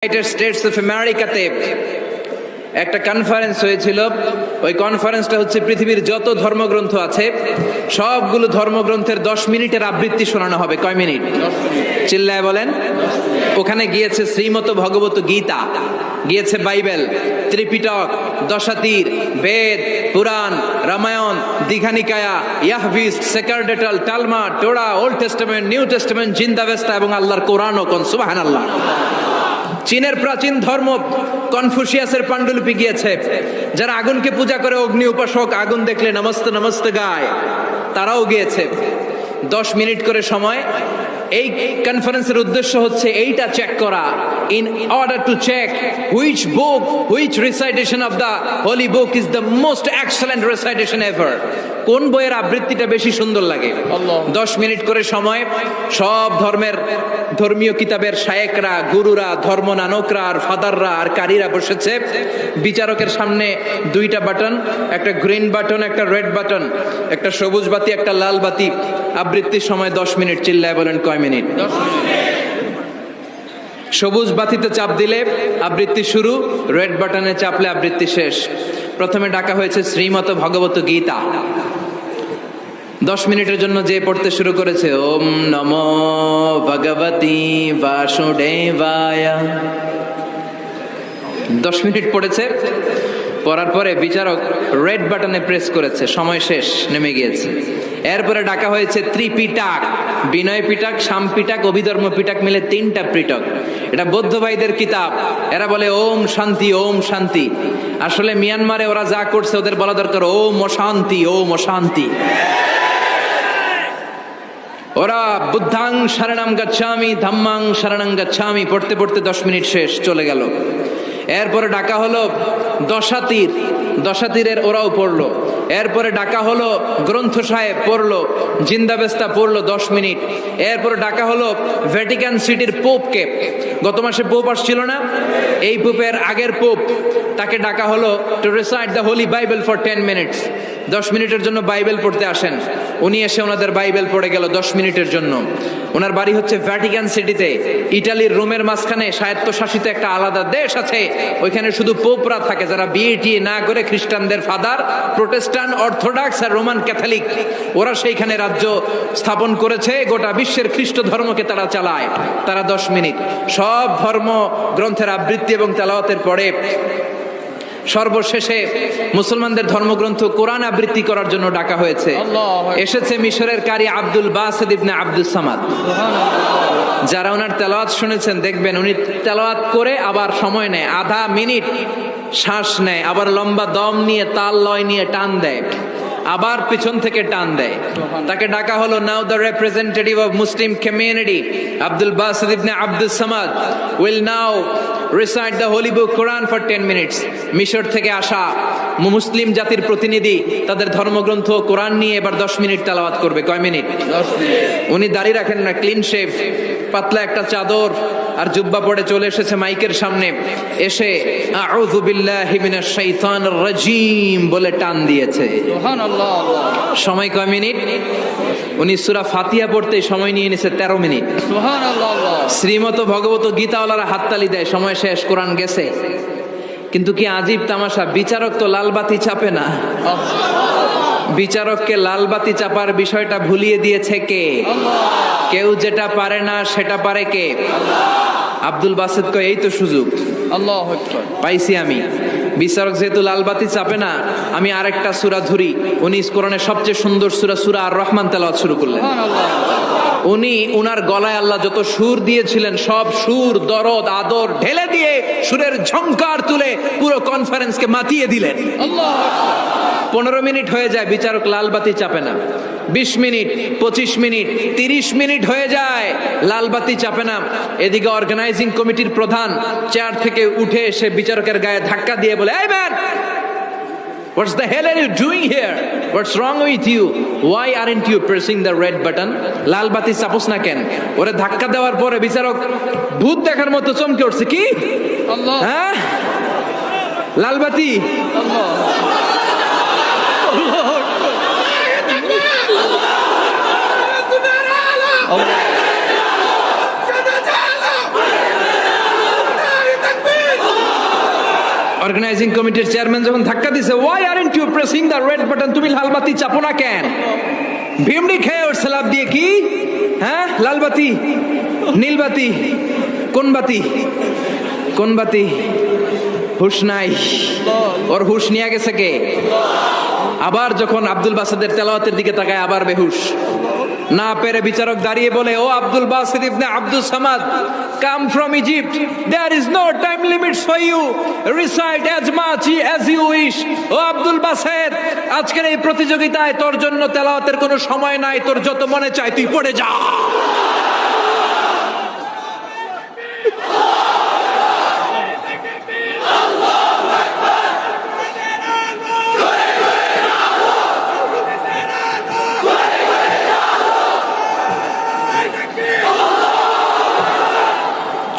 United states of আমেরিকাতে একটা conference হয়েছিল। ওই কনফারেন্সটা হচ্ছে পৃথিবীর যত ধর্মগ্রন্থ আছে সবগুলো ধর্মগ্রন্থের 10 মিনিটের আবৃত্তি শোনানো হবে। কয় মিনিট? চিল্লায় বলেন। ওখানে গিয়েছে শ্রীমত ভগবত গীতা, গিয়েছে বাইবেল, ত্রিপিটক, দশাতীর, বেদ, পুরাণ, রামায়ণ, দীঘানিকায়া, ইয়াহভিস্ট, সেকারডেটাল, টালমা, Torah, Old Testament, New Testament, Zend Avesta এবং আল্লাহর কোরআনও। কোন সুবহানাল্লাহ। চীনের প্রাচীন ধর্ম কনফুসিয়াসের পাণ্ডুলিপি গিয়েছে। যারা আগুনকে পূজা করে, অগ্নি উপাসক, আগুন দেখলে নমস্তে নমস্তে গায়, তারাও গিয়েছে। 10 মিনিট করে সময়। এই কনফারেন্সের উদ্দেশ্য হচ্ছে এইটা চেক করা, in order to check which book, which recitation of the holy book is the most excellent recitation ever. কোন বইয়ের আবৃত্তিটা বেশি সুন্দর লাগে। 10 মিনিট করে সময়। সব ধর্মের ধর্মীয় কিতাবের শায়েকরা, গুরুরা, ধর্মনানকরা আর ফাদাররা আর কারীরা বসেছে। বিচারকের সামনে 2টা বাটন, একটা গ্রিন বাটন, একটা রেড বাটন, একটা সবুজ বাতি, একটা লাল বাতি। আবৃত্তির সময় 10 মিনিট। চিল্লায় বলেন কয় মিনিট? 10 মিনিট। সবুজ বাতিতে চাপ দিলে আবৃত্তি শুরু, রেড বাটনে চাপলে আবৃত্তি শেষ। প্রথমে ডাকা হয়েছে শ্রীমত ভগবত গীতা। 10 মিনিটের জন্য যে পড়তে শুরু করেছে, ওম নমো ভগবতী বাসুদেবায়। 10 মিনিট পড়েছে। পড়ার পরে বিচারক রেড বাটনে প্রেস করেছে, সময় শেষ, নেমে গিয়েছে। এরপরে ডাকা হয়েছে ত্রিপিটক, বিনয় পিটক, শাম পিটক, অভিধর্ম পিটক মিলে 3টা পিটক। এটা বৌদ্ধ ভাইদের কিতাব। এরা বলে ওম শান্তি, ওম শান্তি। আসলে মিয়ানমারে ওরা যা করছে ওদের বলা দরকার ওম অশান্তি, ওম অশান্তি। ওরা বুদ্ধাং শরণং গচ্ছামি, ধাম্মাং শরণং গচ্ছামি পড়তে পড়তে 10 মিনিট শেষ, চলে গেল। এরপরে ডাকা হলো দশাতীর, দশাতীরের ওরাও পড়লো। এরপরে ডাকা হলো গ্রন্থ সাহেব, পড়লো। জিন্দাবেস্তা পড়লো 10 মিনিট। এরপরে ডাকা হলো ভ্যাটিকান সিটির পোপকে। গত মাসে পোপ আসছিল না? এই পোপের আগের পোপ, তাকে ডাকা হলো to recite the Holi Bible for 10 minutes. 10 মিনিটের জন্য বাইবেল পড়তে আসেন। উনি এসে ওনাদের বাইবেল পড়ে গেল 10 মিনিটের জন্য। ওনার বাড়ি হচ্ছে ভ্যাটিকান সিটিতে, ইটালির রোমের মাঝখানে স্বায়ত্তশাসিত একটা আলাদা দেশ আছে। ওইখানে শুধু পোপরা থাকে, যারা বিয়ে টিয়ে না করে খ্রিস্টানদের ফাদার, প্রোটেস্টান্ট, অর্থোডক্স আর রোমান ক্যাথলিক, ওরা সেইখানে রাজ্য স্থাপন করেছে। গোটা বিশ্বের খ্রিস্ট ধর্মকে তারা চালায়। তারা 10 মিনিট সব ধর্ম গ্রন্থের আবৃত্তি এবং তেলাওয়াতের পরে সর্বশেষে মুসলমানদের ধর্মগ্রন্থ কোরআন আবৃত্তি করার জন্য ডাকা হয়েছে। এসেছে মিশরের কারি Abdul Basit ibn Abdus Samad. যারা ওনার তেলাওয়াত শুনেছেন দেখবেন উনি তেলাওয়াত করে আবার সময় নেয়, আধা মিনিট শ্বাস নেয়, আবার লম্বা দম নিয়ে তাল লয় নিয়ে টান দেয়, আবার পিছন থেকে টান দেয়। তাকে ডাকা হলো now the representative of Muslim community Abdul Basit ibn Abdus Samad will now recite the holy book Quran for 10 minutes. মিশর থেকে আসা মুসলিম জাতির প্রতিনিধি তাদের ধর্মগ্রন্থ কোরআন নিয়ে এবার 10 মিনিট তেলাওয়াত করবে। কয় মিনিট? 10 মিনিট। উনি দাড়ি রাখেন না, ক্লিন শেভ, পাতলা একটা চাদর আর জুব্বা পরে চলে এসেছে মাইকের সামনে। এসে আউযু বিল্লাহি মিনাশ শাইতানির রাজিম বলে টান দিয়েছে। সুবহানাল্লাহ। সময় কয় মিনিট? উনি সূরা ফাতিহা পড়তে সময় নিয়ে নিয়েছে 13 মিনিট। সুবহানাল্লাহ। শ্রীমত ভগবত গীতাওয়ালারা হাততালি দেয়, সময় শেষ, কোরআন গেছে। কিন্তু কি আজীব তামাশা, বিচারক তো লালবাতি চাপে না। বিচারককে লালবাতি চাপার বিষয়টা ভুলিয়ে দিয়েছে কে? কেউ যেটা পারে না সেটা পারে কে? আব্দুল বাসিত কয় এই তো সুযোগ, আল্লাহু আকবার, পাইছি আমি। বিচারক যেহেতু লালবাতি চাপে না, আমি আরেকটা সূরা ধরি। উনি কোরআনের সবচেয়ে সুন্দর সূরা আর রহমান তেলাওয়াত শুরু করলেন। উনি উনার গলায় আল্লাহ যত সুর দিয়েছিলেন সব সুর, দরদ, আদর ঢেলে দিয়ে সুরের ঝংকার তুলে পুরো কনফারেন্সকে মাতিয়ে দিলেন। 15 মিনিট হয়ে যায়, বিচারক লালবাতি চাপে না। 20 মিনিট, 25 মিনিট, 30 মিনিট হয়ে যায়, লালবাতি চাপে না। এদিকে অর্গানাইজিং কমিটির প্রধান চেয়ার থেকে উঠে এসে বিচারকের গায়ে ধাক্কা দিয়ে বলে, এই man, what's the hell are you doing here? What's wrong with you? Why aren't you pressing the red button? লালবাতি চাপোস না কেন? ওরে ধাক্কা দেওয়ার পরে বিচারক ভূত দেখার মতো চমকে উঠছে। কি? আল্লাহ, হ্যাঁ, লালবাতি। আল্লাহ, আল্লাহ, অর্গানাইজিং কমিটির চেয়ারম্যান যখন ধাক্কা দিছে, why aren't you pressing the red button, তুমি লাল বাতি চাপো না কেন? ভিমড়ি খেয়ে উঠছে লাভ দিয়ে, কি হ্যাঁ লাল বাতি নীল বাতি কোন বাতি কোন বাতি? হুশ নাই, ওর হুশ নিয়ে গেছে কে? আবার যখন আব্দুল বাসেদের তেলাওয়াতের দিকে তাকায় আবার বেহুশ। না পেরে বিচারক দাঁড়িয়ে বলে, O Abdul Basid ibn Abdul Samad, come from Egypt, there is no time limits for you, recite as much as you wish. O Abdul Based, আজকের এই প্রতিযোগিতায় তোর জন্য তেলাওয়াতের কোনো সময় নাই, তোর যত মনে চায় তুই পড়ে যা।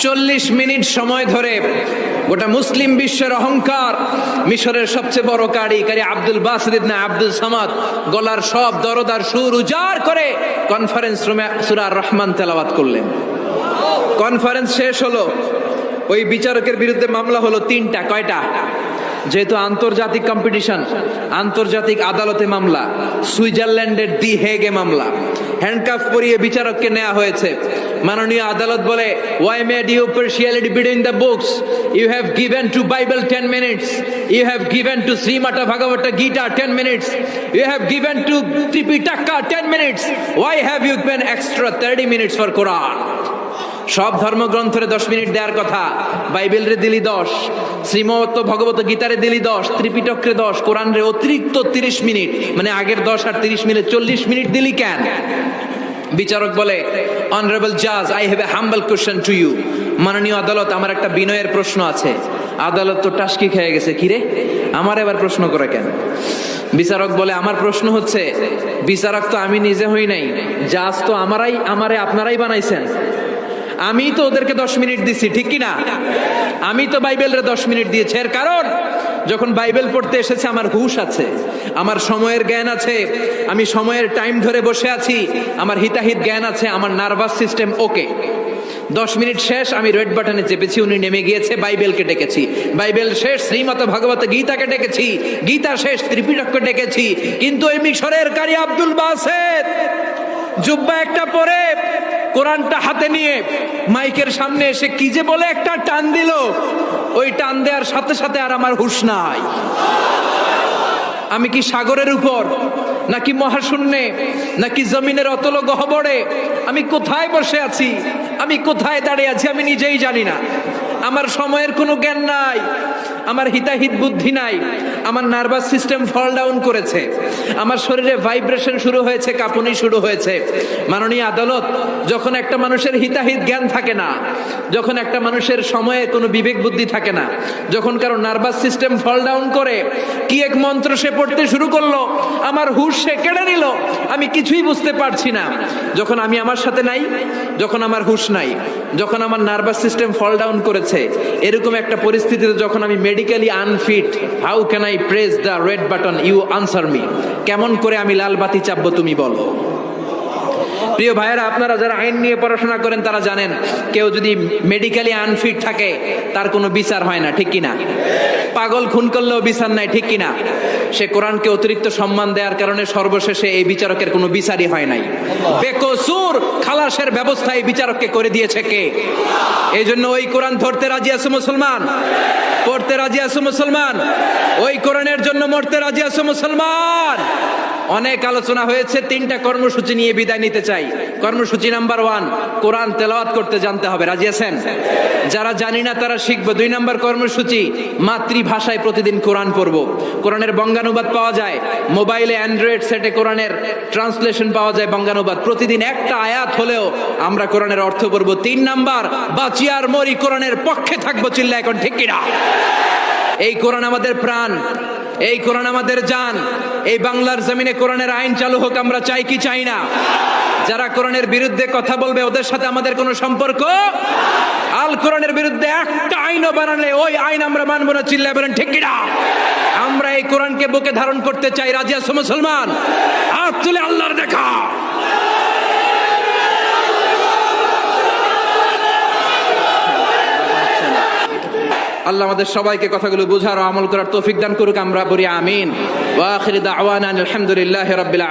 চল্লিশ মিনিট সময় ধরে গোটা মুসলিম বিশ্বের অহংকার, মিশরের সবচেয়ে বড় কারি Abdul Basid ibn Abdul Samad গলার সব দরদার সুর উজাড় করে কনফারেন্স রুমে সূরা আর রহমান তেলাওয়াত করলেন। কনফারেন্স শেষ হলো, ওই বিচারকের বিরুদ্ধে মামলা হলো তিনটা। কয়টা? যেহেতু আন্তর্জাতিক কম্পিটিশন, আন্তর্জাতিক আদালতে মামলা, সুইজারল্যান্ডের দি হেগে মামলা। হ্যান্ডকাফ পরিয়ে বিচারককে নেওয়া হয়েছে। মাননীয় আদালত বলে, why made you partiality between the books? You have given to Bible 10 minutes, you have given to Shrimad Bhagavad Gita 10 minutes, you have given to Tripitaka 10 minutes, why have you given extra 30 minutes for Quran? সব ধর্মগ্রন্থরে 10 minute দেওয়ার কথা, বাইবেলরে দিলি 10, শ্রীমত ভগবত গীতারে দিলি 10, ত্রিপিটকরে 10, কোরআনরে অতিরিক্ত 30 minute, মানে আগের 10 আর 30 minute 40 minute দিলি কেন? বিচারক বলে, অনারেবল জাজ, I have a humble question to you. মাননীয় আদালত, আমার একটা বিনয়ের প্রশ্ন আছে। আদালত তো টাসকি খেয়ে গেছে, কিরে আমার এবার প্রশ্ন করে কেন? বিচারক বলে, আমার প্রশ্ন হচ্ছে, বিচারক তো আমি নিজে হই নাই, জাজ তো আমারে আপনারাই বানাইছেন। আমি তো ওদেরকে 10 মিনিট দিছি, ঠিক কি না? আমি তো বাইবেলরে 10 মিনিট দিয়েছি। এর কারণ, যখন বাইবেল পড়তে এসেছে আমার হুশ আছে, আমার সময়ের জ্ঞান আছে, আমি সময়ের টাইম ধরে বসে আছি, আমার হিতাহিত জ্ঞান আছে, আমার নার্ভাস সিস্টেম ওকে। 10 মিনিট শেষ, আমি রেড বাটনে চেপেছি, উনি নেমে গিয়েছে, বাইবেলকে ডেকেছি, বাইবেল শেষ, শ্রীমত ভাগবত গীতাকে ডেকেছি, গীতা শেষ, ত্রিপিটককে ডেকেছি। কিন্তু এই মিশরের কারি আব্দুল বাসেদ জুব্বা একটা পরে কোরআনটা হাতে নিয়ে মাইকের সামনে এসে কি যে বলে একটা টান দিল, ওই টান দেওয়ার সাথে সাথে আর আমার হুঁশ নাই। আমি কি সাগরের উপর, নাকি মহাশূন্যে, নাকি জমিনের অতল গহ্বরে? আমি কোথায় বসে আছি, আমি কোথায় দাঁড়িয়ে আছি, আমি নিজেই জানি না। আমার সময়ের কোনো জ্ঞান নাই, আমার হিতাহিত বুদ্ধি নাই, আমার নার্ভাস সিস্টেম ফল ডাউন করেছে, আমার শরীরে ভাইব্রেশন শুরু হয়েছে, কাঁপুনি শুরু হয়েছে। মাননীয় আদালত, যখন একটা মানুষের হিতাহিত জ্ঞান থাকে না, যখন একটা মানুষের সময়ে কোনো বিবেক বুদ্ধি থাকে না, যখন কারো নার্ভাস সিস্টেম ফল ডাউন করে, কি এক মন্ত্র সে পড়তে শুরু করলো, আমার হুঁশ সে কেড়ে নিল, আমি কিছুই বুঝতে পারছি না। যখন আমি আমার সাথে নাই, যখন আমার হুঁশ নাই, যখন আমার নার্ভাস সিস্টেম ফল ডাউন করেছে, এরকম একটা পরিস্থিতিতে যখন আমি medically unfit, how can I press the red button? You answer me. কেমন করে আমি লাল বাতি চাপবো তুমি বলো? প্রিয় ভাইয়েরা, আপনারা যারা আইন নিয়ে পড়াশোনা করেন তারা জানেন, কেউ যদি মেডিকেলি আনফিট থাকে তার কোনো বিচার হয় না, ঠিক কিনা? পাগল খুন করলেও বিচার নাই, ঠিক কিনা? সে কোরআনকে অতিরিক্ত সম্মান দেওয়ার কারণে সর্বশেষে এই বিচারকের কোনো বিচারই হয় নাই। বেকসুর খালাসের ব্যবস্থা এই বিচারককে করে দিয়েছে কে? এই জন্য ওই কোরআন ধরতে রাজি আছে মুসলমান, পড়তে রাজি আছে মুসলমান, ওই কোরআনের জন্য মরতে রাজি আছে মুসলমান। অনেক আলোচনা হয়েছে, 3টা কর্মসূচি নিয়ে বিদায় নিতে চাই। কর্মসূচি নাম্বার 1, কোরআন তেলাওয়াত করতে জানতে হবে। রাজি আছেন? যারা জানি না তারা শিখবো। 2 নম্বর কর্মসূচি, মাতৃভাষায় প্রতিদিন কোরআন পড়বো। কোরআনের বঙ্গানুবাদ পাওয়া যায় মোবাইলে, অ্যান্ড্রয়েড সেটে কোরআনের ট্রান্সলেশন পাওয়া যায় বঙ্গানুবাদ। প্রতিদিন একটা আয়াত হলেও আমরা কোরআনের অর্থ পড়বো। 3 নাম্বার, বাঁচিয়ার মরি কোরআনের পক্ষে থাকবো। চিল্লা এখন ঠিক কিনা? এই কোরআন আমাদের প্রাণ, এই কোরআন আমাদের জান। এই বাংলার জমিনে কোরআনের আইন চালু হোক, আমরা চাই কি চাই না? যারা কোরআনের বিরুদ্ধে কথা বলবে ওদের সাথে আমাদের কোনো সম্পর্ক। আল কোরআনের বিরুদ্ধে একটা আইনও বানালে ওই আইন আমরা মানবো না। চিল্লায় বলেন ঠিক কিনা? আমরা এই কোরআনকে বুকে ধারণ করতে চাই। রাজি আছো মুসলমান? হাত তুলে আল্লাহর দেখা। আল্লাহ আমাদের সবাইকে কথাগুলো বুঝার ও আমল করার তৌফিক দান করুক, আমরা বলি আমিন। ওয়া আখিরু দাওয়ানা আলহামদুলিল্লাহি রাব্বিল আলামিন।